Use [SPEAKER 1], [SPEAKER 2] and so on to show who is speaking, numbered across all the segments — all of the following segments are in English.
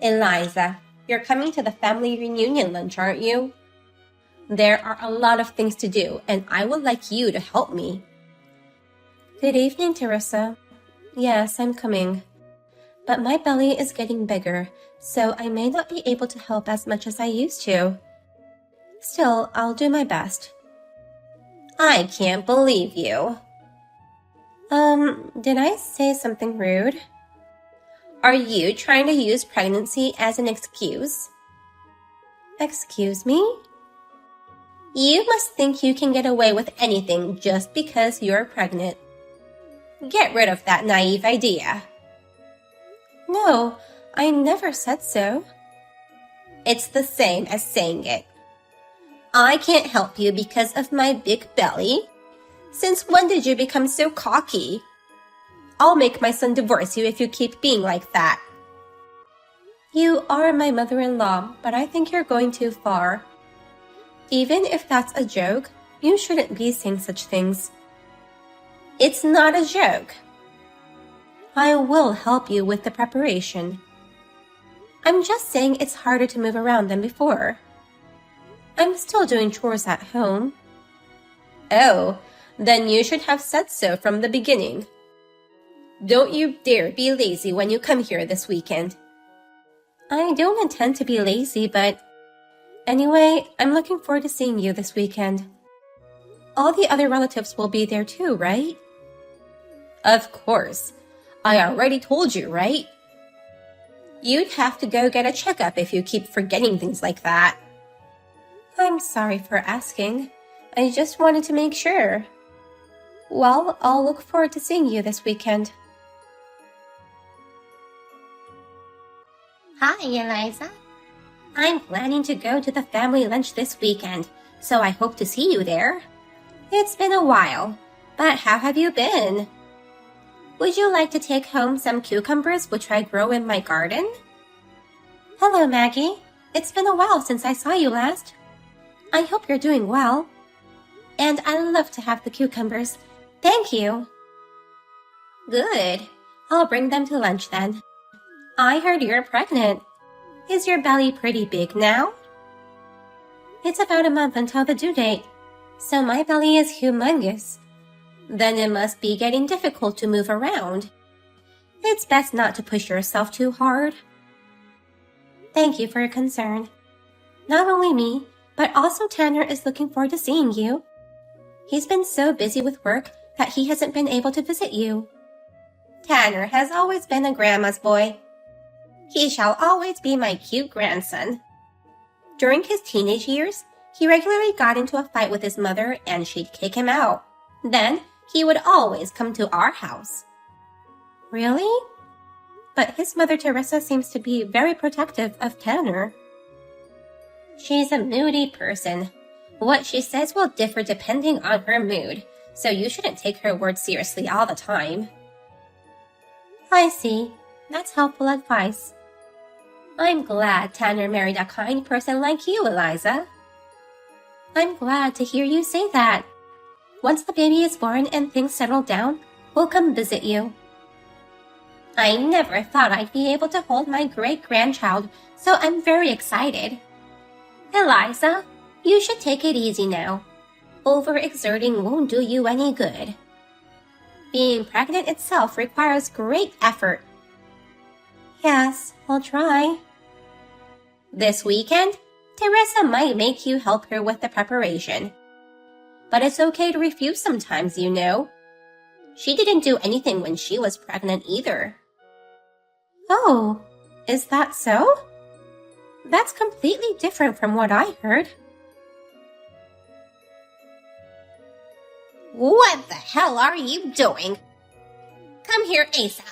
[SPEAKER 1] Eliza, you're coming to the family reunion lunch, aren't you? There are a lot of things to do, and I would like you to help me. Good evening, Teresa. Yes, I'm coming. But my belly is getting bigger, so I may not be able to help as much as I used to. Still, I'll do my best. I can't believe you. Did I say something rude? Are you trying to use pregnancy as an excuse? Excuse me? You must think you can get away with anything just because you're pregnant. Get rid of that naive idea. No, I never said so. It's the same as saying it. I can't help you because of my big belly. Since when did you become so cocky? I'll make my son divorce you if you keep being like that. You are my mother-in-law, but I think you're going too far. Even if that's a joke, you shouldn't be saying such things. It's not a joke. I will help you with the preparation. I'm just saying it's harder to move around than before. I'm still doing chores at home. Oh, then you should have said so from the beginning. Don't you dare be lazy when you come here this weekend. I don't intend to be lazy, but... Anyway, I'm looking forward to seeing you this weekend. All the other relatives will be there too, right? Of course. I already told you, right? You'd have to go get a checkup if you keep forgetting things like that. I'm sorry for asking. I just wanted to make sure. Well, I'll look forward to seeing you this weekend. Hi, Eliza. I'm planning to go to the family lunch this weekend, so I hope to see you there. It's been a while, but how have you been? Would you like to take home some cucumbers which I grow in my garden? Hello, Maggie. It's been a while since I saw you last. I hope you're doing well. And I love to have the cucumbers. Thank you. Good. I'll bring them to lunch then. I heard you're pregnant. Is your belly pretty big now? It's about a month until the due date, so my belly is humongous. Then it must be getting difficult to move around. It's best not to push yourself too hard. Thank you for your concern. Not only me, but also Tanner is looking forward to seeing you. He's been so busy with work that he hasn't been able to visit you. Tanner has always been a grandma's boy. He shall always be my cute grandson. During his teenage years, he regularly got into a fight with his mother and she'd kick him out. Then, he would always come to our house. Really? But his mother Teresa seems to be very protective of Tanner. She's a moody person. What she says will differ depending on her mood, so you shouldn't take her words seriously all the time. I see. That's helpful advice. I'm glad Tanner married a kind person like you, Eliza. I'm glad to hear you say that. Once the baby is born and things settle down, we'll come visit you. I never thought I'd be able to hold my great-grandchild, so I'm very excited. Eliza, you should take it easy now. Overexerting won't do you any good. Being pregnant itself requires great effort. Yes, I'll try. This weekend, Teresa might make you help her with the preparation. But it's okay to refuse sometimes, you know. She didn't do anything when she was pregnant either. Oh, is that so? That's completely different from what I heard. What the hell are you doing? Come here ASAP.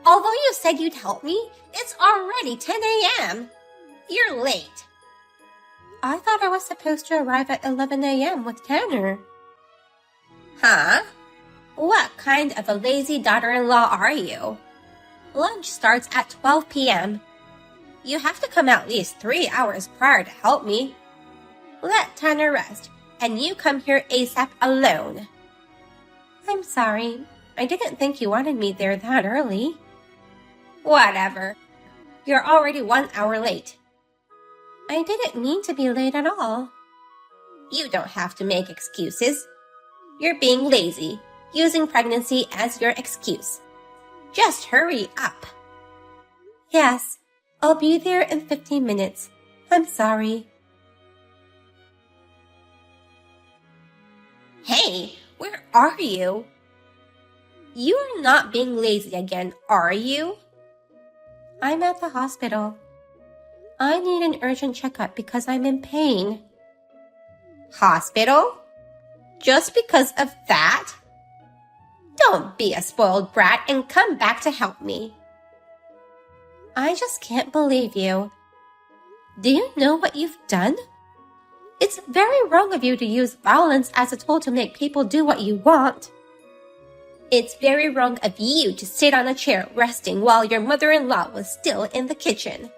[SPEAKER 1] Although you said you'd help me, it's already 10 a.m. You're late. I thought I was supposed to arrive at 11 a.m. with Tanner. Huh? What kind of a lazy daughter-in-law are you? Lunch starts at 12 p.m. You have to come at least 3 hours prior to help me. Let Tanner rest, and you come here ASAP alone. I'm sorry. I didn't think you wanted me there that early. Whatever. You're already 1 hour late. I didn't mean to be late at all. You don't have to make excuses. You're being lazy, using pregnancy as your excuse. Just hurry up. Yes, I'll be there in 15 minutes. I'm sorry. Hey, where are you? You're not being lazy again, are you? I'm at the hospital. I need an urgent checkup because I'm in pain. Hospital? Just because of that? Don't be a spoiled brat and come back to help me. I just can't believe you. Do you know what you've done? It's very wrong of you to use violence as a tool to make people do what you want. It's very wrong of you to sit on a chair resting while your mother-in-law was still in the kitchen.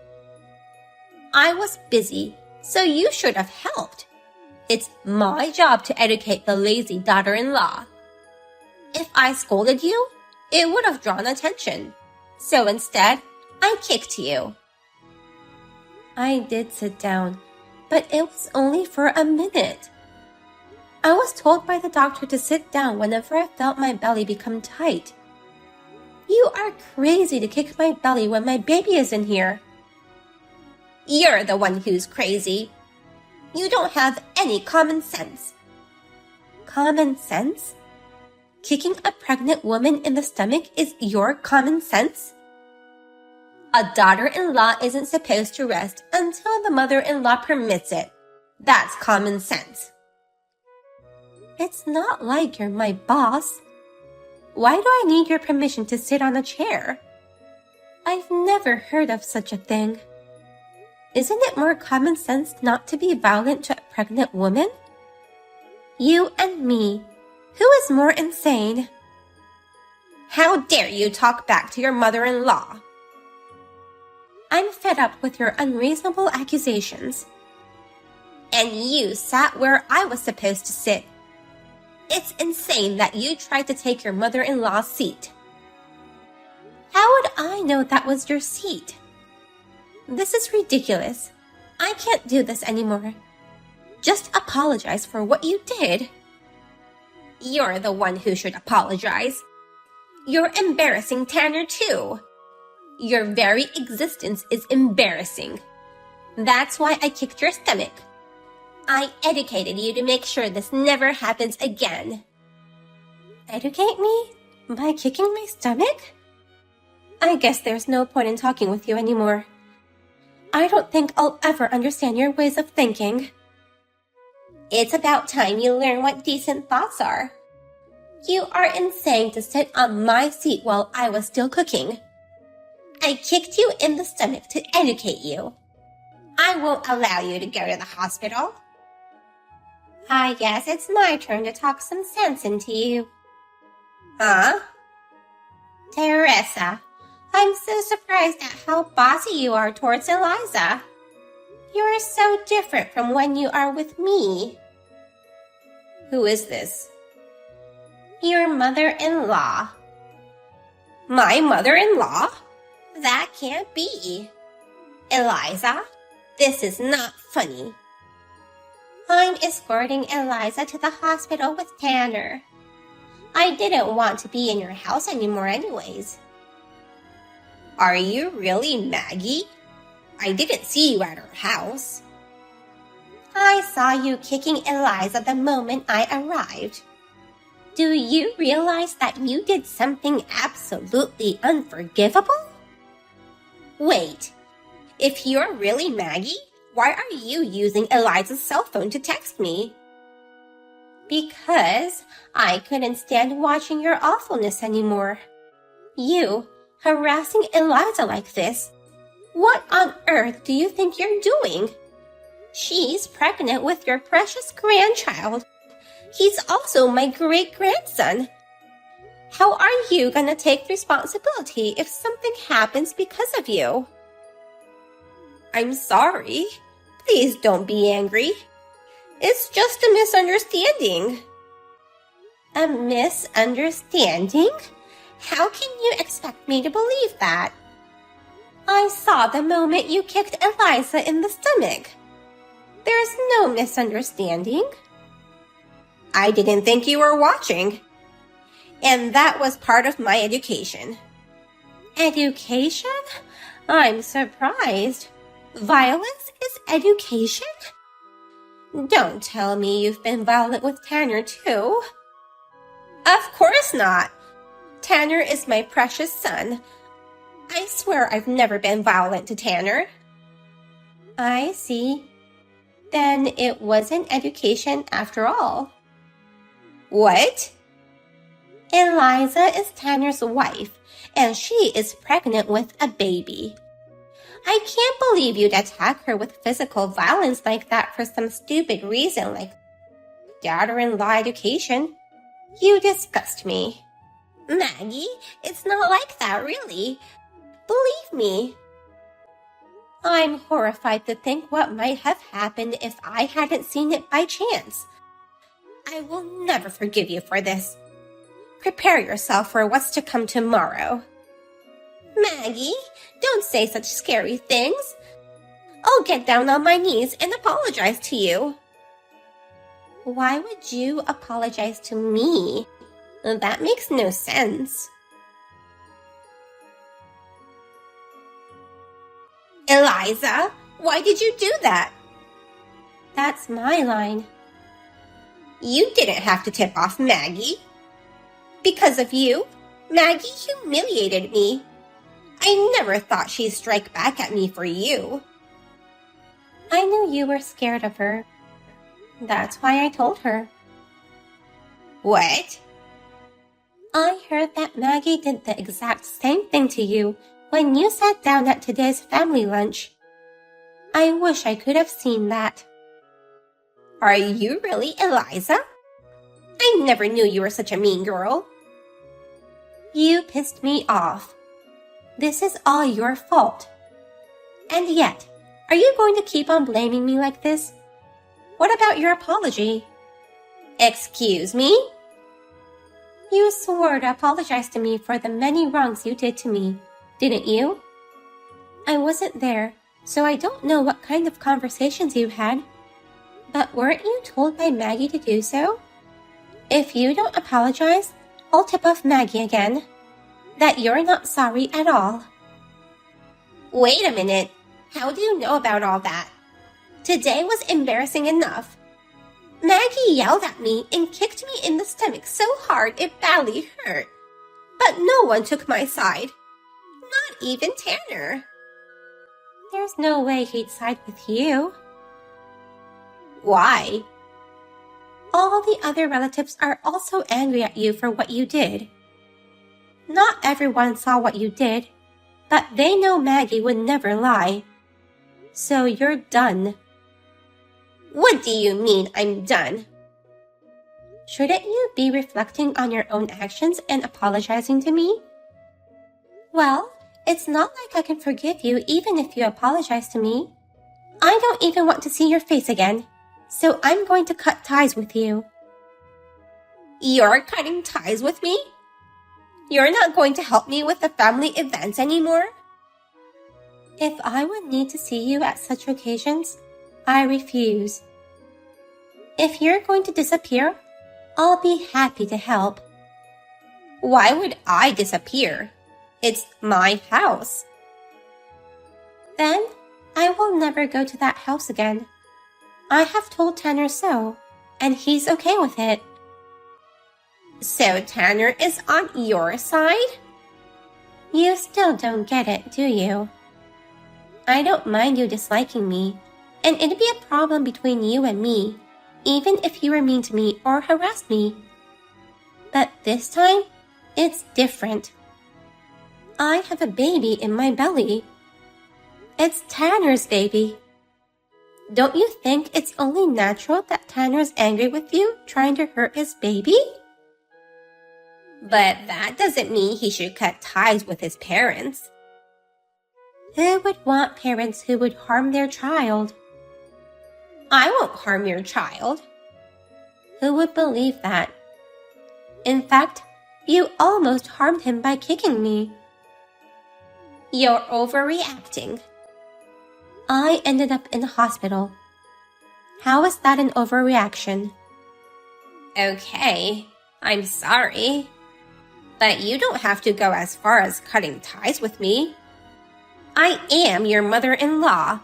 [SPEAKER 1] I was busy, so you should have helped. It's my job to educate the lazy daughter-in-law. If I scolded you, it would have drawn attention. So instead, I kicked you. I did sit down, but it was only for a minute. I was told by the doctor to sit down whenever I felt my belly become tight. You are crazy to kick my belly when my baby is in here. You're the one who's crazy. You don't have any common sense. Common sense? Kicking a pregnant woman in the stomach is your common sense? A daughter-in-law isn't supposed to rest until the mother-in-law permits it. That's common sense. It's not like you're my boss. Why do I need your permission to sit on a chair? I've never heard of such a thing. Isn't it more common sense not to be violent to a pregnant woman? You and me. Who is more insane? How dare you talk back to your mother-in-law? I'm fed up with your unreasonable accusations. And you sat where I was supposed to sit. It's insane that you tried to take your mother-in-law's seat. How would I know that was your seat? This is ridiculous. I can't do this anymore. Just apologize for what you did. You're the one who should apologize. You're embarrassing Tanner too. Your very existence is embarrassing. That's why I kicked your stomach. I educated you to make sure this never happens again. Educate me? By kicking my stomach? I guess there's no point in talking with you anymore. I don't think I'll ever understand your ways of thinking. It's about time you learn what decent thoughts are. You are insane to sit on my seat while I was still cooking. I kicked you in the stomach to educate you. I won't allow you to go to the hospital. I guess it's my turn to talk some sense into you. Huh? Teresa, I'm so surprised at how bossy you are towards Eliza. You are so different from when you are with me. Who is this? Your mother-in-law. My mother-in-law? That can't be. Eliza, this is not funny. I'm escorting Eliza to the hospital with Tanner. I didn't want to be in your house anymore anyways. Are you really Maggie? I didn't see you at her house. I saw you kicking Eliza the moment I arrived. Do you realize that you did something absolutely unforgivable? Wait, if you're really Maggie, why are you using Eliza's cell phone to text me? Because I couldn't stand watching your awfulness anymore. You harassing Eliza like this. What on earth do you think you're doing? She's pregnant with your precious grandchild. He's also my great-grandson. How are you gonna take responsibility if something happens because of you? I'm sorry. Please don't be angry. It's just a misunderstanding. A misunderstanding? How can you expect me to believe that? I saw the moment you kicked Eliza in the stomach. There's no misunderstanding. I didn't think you were watching. And that was part of my education. Education? I'm surprised. Violence is education? Don't tell me you've been violent with Tanner too. Of course not. Tanner is my precious son. I swear I've never been violent to Tanner. I see. Then it wasn't education after all. What? Eliza is Tanner's wife, and she is pregnant with a baby. I can't believe you'd attack her with physical violence like that for some stupid reason like daughter-in-law education. You disgust me. Maggie, it's not like that, really. Believe me. I'm horrified to think what might have happened if I hadn't seen it by chance. I will never forgive you for this. Prepare yourself for what's to come tomorrow. Maggie, don't say such scary things. I'll get down on my knees and apologize to you. Why would you apologize to me? That makes no sense. Eliza, why did you do that? That's my line. You didn't have to tip off Maggie. Because of you, Maggie humiliated me. I never thought she'd strike back at me for you. I knew you were scared of her. That's why I told her. What? I heard that Maggie did the exact same thing to you when you sat down at today's family lunch. I wish I could have seen that. Are you really Eliza? I never knew you were such a mean girl. You pissed me off. This is all your fault. And yet, are you going to keep on blaming me like this? What about your apology? Excuse me? You swore to apologize to me for the many wrongs you did to me, didn't you? I wasn't there, so I don't know what kind of conversations you had. But weren't you told by Maggie to do so? If you don't apologize, I'll tip off Maggie again. That you're not sorry at all. Wait a minute. How do you know about all that? Today was embarrassing enough. Maggie yelled at me and kicked me in the stomach so hard it badly hurt. But no one took my side. Not even Tanner. There's no way he'd side with you. Why? All the other relatives are also angry at you for what you did. Not everyone saw what you did, but they know Maggie would never lie. So you're done. What do you mean I'm done? Shouldn't you be reflecting on your own actions and apologizing to me? Well, it's not like I can forgive you even if you apologize to me. I don't even want to see your face again, so I'm going to cut ties with you. You're cutting ties with me? You're not going to help me with the family events anymore? If I would need to see you at such occasions, I refuse. If you're going to disappear, I'll be happy to help. Why would I disappear? It's my house. Then I will never go to that house again. I have told Tanner so, and he's okay with it. So Tanner is on your side? You still don't get it, do you? I don't mind you disliking me, and it'd be a problem between you and me, even if you were mean to me or harassed me. But this time, it's different. I have a baby in my belly. It's Tanner's baby. Don't you think it's only natural that Tanner's angry with you, trying to hurt his baby? But that doesn't mean he should cut ties with his parents. Who would want parents who would harm their child? I won't harm your child. Who would believe that? In fact, you almost harmed him by kicking me. You're overreacting. I ended up in the hospital. How is that an overreaction? Okay, I'm sorry. But you don't have to go as far as cutting ties with me. I am your mother-in-law.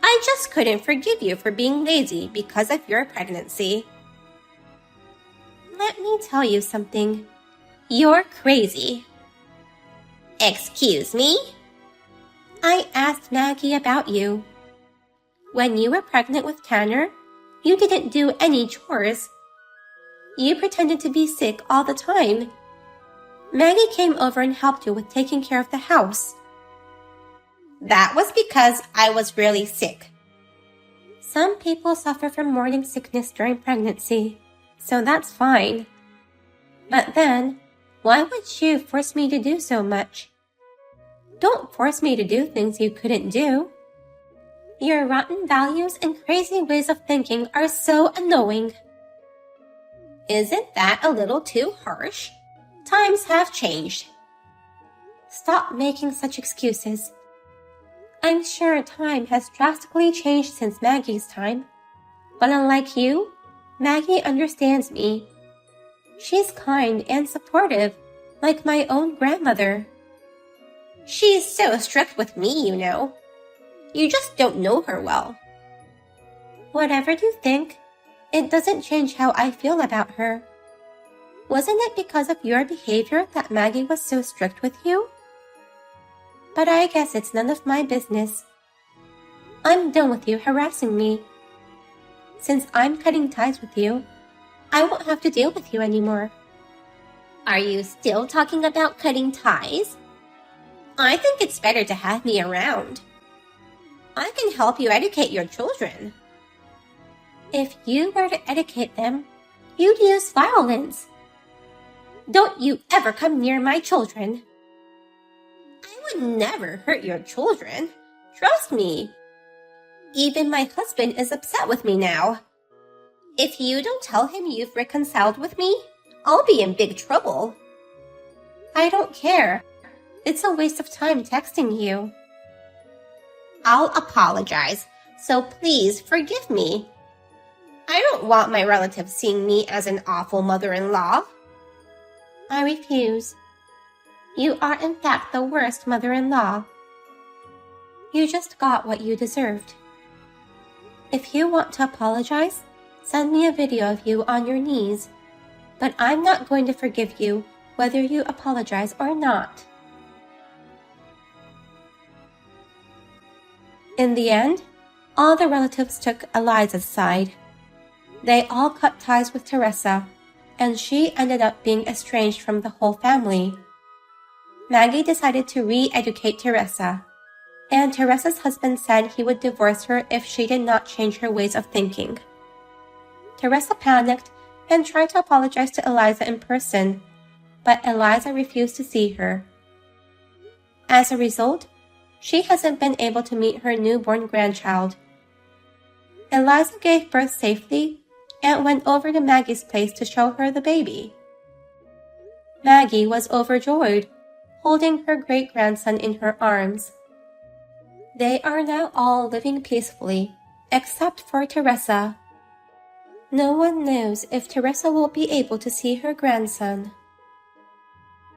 [SPEAKER 1] I just couldn't forgive you for being lazy because of your pregnancy. Let me tell you something. You're crazy. Excuse me? I asked Maggie about you. When you were pregnant with Tanner, you didn't do any chores. You pretended to be sick all the time. Maggie came over and helped you with taking care of the house. That was because I was really sick. Some people suffer from morning sickness during pregnancy, so that's fine. But then, why would you force me to do so much? Don't force me to do things you couldn't do. Your rotten values and crazy ways of thinking are so annoying. Isn't that a little too harsh? Times have changed. Stop making such excuses. I'm sure time has drastically changed since Maggie's time. But unlike you, Maggie understands me. She's kind and supportive, like my own grandmother. She's so strict with me, you know. You just don't know her well. Whatever you think, it doesn't change how I feel about her. Wasn't it because of your behavior that Maggie was so strict with you? But I guess it's none of my business. I'm done with you harassing me. Since I'm cutting ties with you, I won't have to deal with you anymore. Are you still talking about cutting ties? I think it's better to have me around. I can help you educate your children. If you were to educate them, you'd use violence. Don't you ever come near my children. I would never hurt your children. Trust me. Even my husband is upset with me now. If you don't tell him you've reconciled with me, I'll be in big trouble. I don't care. It's a waste of time texting you. I'll apologize, so please forgive me. I don't want my relatives seeing me as an awful mother-in-law. I refuse. You are in fact the worst mother-in-law. You just got what you deserved. If you want to apologize, send me a video of you on your knees. But I'm not going to forgive you whether you apologize or not. In the end, all the relatives took Eliza's side. They all cut ties with Teresa, and she ended up being estranged from the whole family. Maggie decided to re-educate Teresa, and Teresa's husband said he would divorce her if she did not change her ways of thinking. Teresa panicked and tried to apologize to Eliza in person, but Eliza refused to see her. As a result, she hasn't been able to meet her newborn grandchild. Eliza gave birth safely and went over to Maggie's place to show her the baby. Maggie was overjoyed, holding her great-grandson in her arms. They are now all living peacefully, except for Teresa. No one knows if Teresa will be able to see her grandson.